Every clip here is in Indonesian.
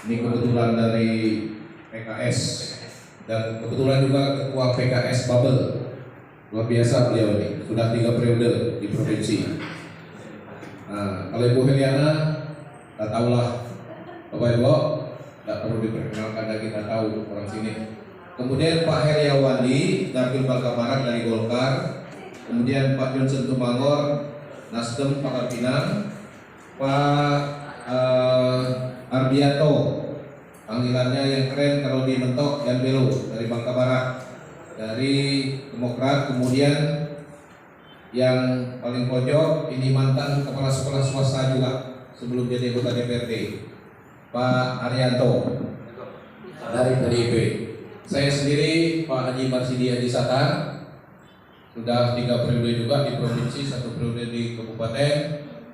Ini kebetulan dari PKS dan kebetulan juga ketua PKS Babel. Luar biasa beliau ini, sudah 3 periode di provinsi. Nah, kalau Ibu Heliana, tak tahulah, Bapak Ibu, tidak perlu diperkenalkan lagi, kita tahu orang sini. Kemudian Pak Heriawandi, Dapil Bangka Barat dari Golkar. Kemudian Pak Johnson Tumangor, Nasdem Pangkal Pinang. Pak Ardiato, panggilannya yang keren kalau dimentok Yan Belo dari Bangka Barat, dari Demokrat. Kemudian yang paling pojok ini mantan kepala sekolah swasta juga sebelum jadi anggota DPRD, Pak Arianto dari PDIP. Saya sendiri Pak Haji Marsidi Adisata, sudah 3 periode juga di provinsi, 1 periode di kabupaten,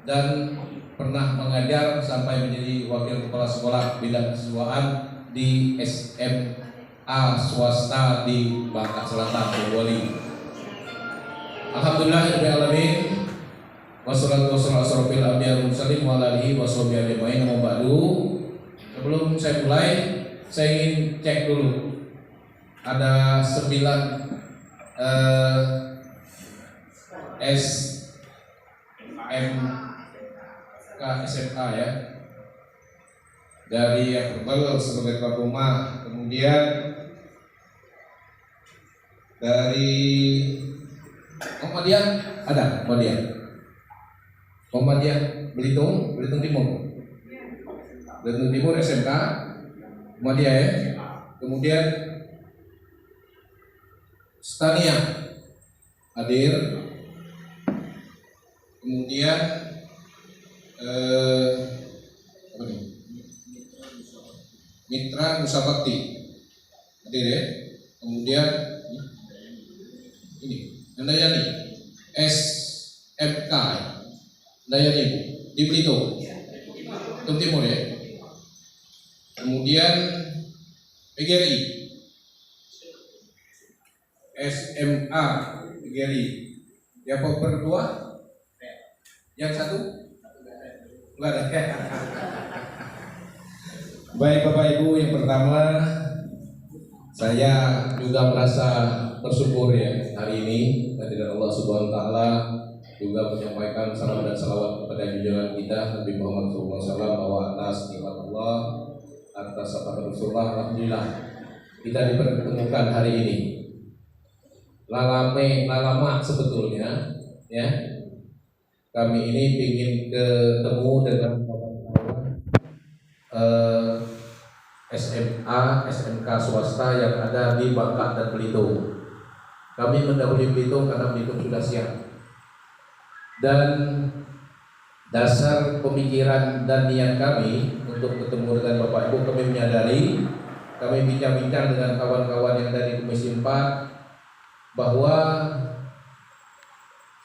dan pernah mengajar sampai menjadi wakil kepala sekolah bidang kesiswaan di SMA swasta di Bangka Selatan, Boyolali. Alhamdulillahirobbilalamin. Wassalatu wassalamu ala mursalin wa alihi washabihi ajmain. Sebelum saya mulai, saya ingin cek dulu. Ada 9 SMK ya, dari yang berbel sebagai tuan rumah, kemudian dari Muhammadiyah ada, Muhammadiyah Belitung Timur SMK Muhammadiyah ya. Kemudian Stania hadir, kemudian Mitra Nusa Bakti hadir ya. Kemudian ini Handayani SMK Handayani di Belitung Timur ya. Kemudian PGRI SMA PGRI yang berdua, yang satu enggak ada. Baik Bapak Ibu, yang pertama saya juga merasa bersyukur ya hari ini kehadirat Allah Subhanahu wa taala, juga menyampaikan salam dan salawat kepada junjungan kita Nabi Muhammad SAW bahwa atas nikmat Allah, atas syafaat Rasulullah, alhamdulillah kita dipertemukan hari ini. Lama sebetulnya ya, kami ini ingin ketemu dengan kawan-kawan SMA, SMK swasta yang ada di Bangka dan Belitung. Kami mendahului Belitung karena Belitung sudah siap. Dan dasar pemikiran dan niat kami untuk ketemu dengan Bapak Ibu, kami menyadari, kami bincang-bincang dengan kawan-kawan yang dari Komisi 4 bahwa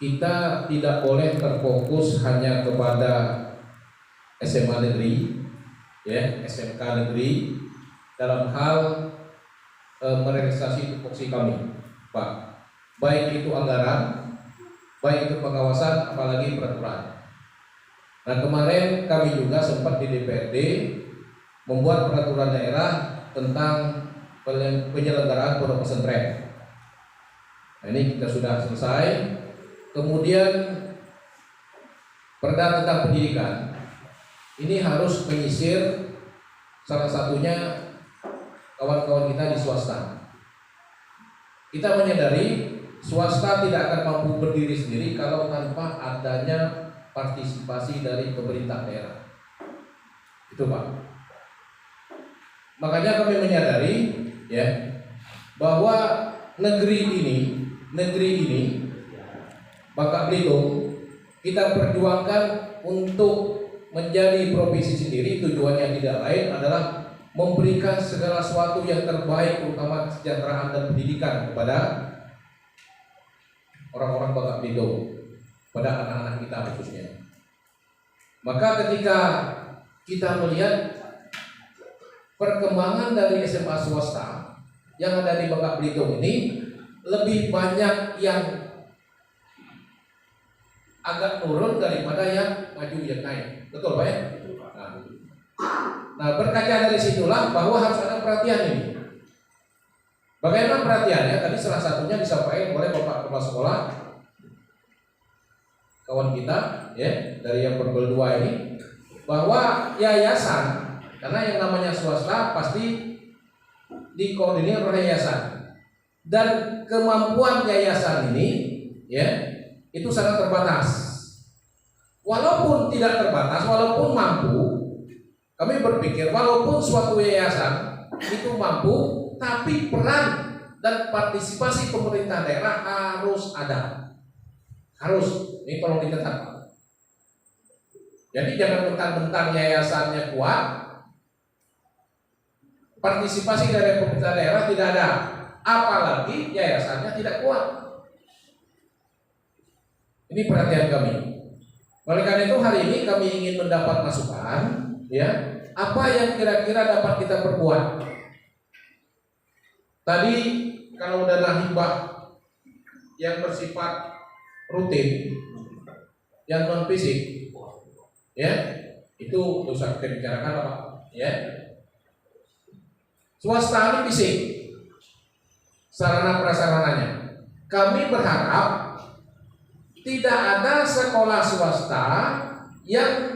kita tidak boleh terfokus hanya kepada SMA negeri ya, SMK negeri dalam hal merealisasi tupoksi kami, Pak. Baik itu anggaran, baik itu pengawasan, apalagi peraturan. Nah, kemarin kami juga sempat di DPRD membuat peraturan daerah tentang penyelenggaraan pondok pesantren. Nah, ini kita sudah selesai. Kemudian Perda tentang pendidikan ini harus menyisir salah satunya kawan-kawan kita di swasta. Kita menyadari swasta tidak akan mampu berdiri sendiri kalau tanpa adanya partisipasi dari pemerintah daerah. Itu Pak. Makanya kami menyadari ya bahwa negeri ini Bangka Belitung kita perjuangkan untuk menjadi provinsi sendiri. Tujuannya tidak lain adalah memberikan segala sesuatu yang terbaik, terutama kesejahteraan dan pendidikan kepada orang-orang Bangka Belitung, pada anak-anak kita khususnya. Maka ketika kita melihat perkembangan dari SMA swasta yang ada di Bangka Belitung ini, lebih banyak yang agak turun daripada yang maju yang naik. Betul Pak ya? Nah, Nah, berkaca dari situlah bahwa harus ada perhatian ini. Bagaimana perhatiannya? Tadi salah satunya disampaikan oleh Bapak Kepala Sekolah, kawan kita, ya, dari yang berdua ini, bahwa yayasan, karena yang namanya swasta pasti dikoordinir oleh yayasan, dan kemampuan yayasan ini, ya, itu sangat terbatas. Walaupun tidak terbatas, walaupun mampu, kami berpikir walaupun suatu yayasan itu mampu, tapi peran dan partisipasi pemerintah daerah harus ada. Harus, ini tolong dicatat. Jadi jangan mentang-mentang yayasannya kuat, partisipasi dari pemerintah daerah tidak ada, apalagi yayasannya tidak kuat. Ini perhatian kami. Oleh karena itu hari ini kami ingin mendapat masukan, ya, apa yang kira-kira dapat kita perbuat. Tadi kalau dana hibah yang bersifat rutin, yang non fisik, ya, itu usah kita bicarakan apa, ya. Swasta ini fisik, sarana prasarananya. Kami berharap tidak ada sekolah swasta yang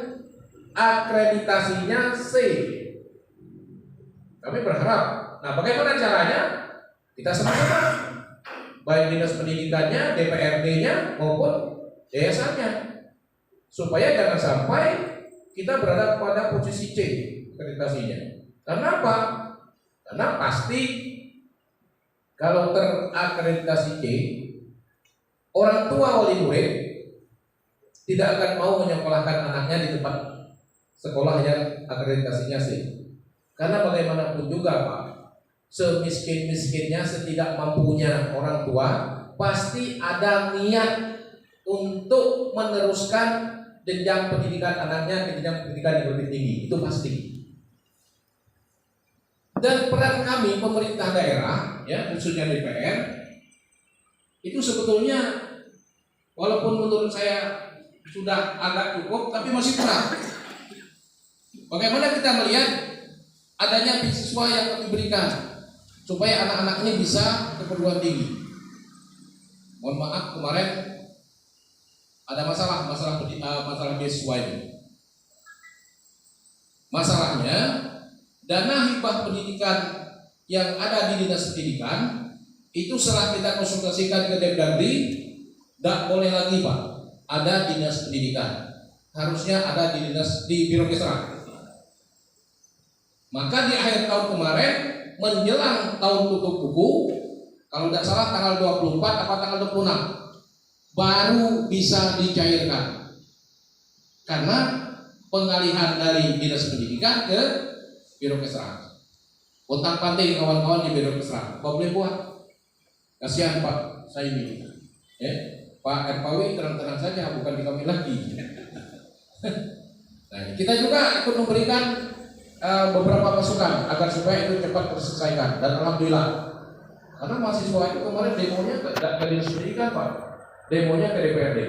akreditasinya C. Kami berharap. Nah, bagaimana caranya? Kita sama-sama, baik dinas pendidikannya, DPRD-nya maupun yayasannya, supaya jangan sampai kita berada pada posisi C akreditasinya. Karena apa? Karena pasti kalau terakreditasi C, orang tua wali murid tidak akan mau menyekolahkan anaknya di tempat sekolah yang akreditasinya C. Karena bagaimanapun juga Pak, semiskin-miskinnya, setidak mampunya orang tua pasti ada niat untuk meneruskan jenjang pendidikan anaknya ke jenjang pendidikan yang lebih tinggi, itu pasti. Dan peran kami pemerintah daerah, ya, khususnya DPR, itu sebetulnya walaupun menurut saya sudah agak cukup, tapi masih kurang. Bagaimana kita melihat adanya beasiswa yang kami berikan supaya anak-anak ini bisa ke perguruan tinggi. Mohon maaf, kemarin ada masalah beasiswa ini. Masalahnya, dana hibah pendidikan yang ada di dinas pendidikan itu setelah kita konsultasikan ke Depdagri, tidak boleh lagi Pak ada dinas pendidikan, harusnya ada di biro kesra. Maka di akhir tahun kemarin menjelang tahun tutup buku, kalau tidak salah tanggal 24 atau tanggal 26 baru bisa dicairkan, karena pengalihan dari dinas pendidikan ke biro kesra. Utang panting kawan-kawan di biro kesra, Pak boleh buat. Kasihan Pak, saya ini, ya, Pak RPW tenang-tenang saja, bukan di kami lagi. Nah, kita juga ikut memberikan beberapa masukan agar supaya itu cepat terselesaikan, dan alhamdulillah, karena mahasiswa itu kemarin demonya ke dinas pendidikan Pak, demonya ke DPRD.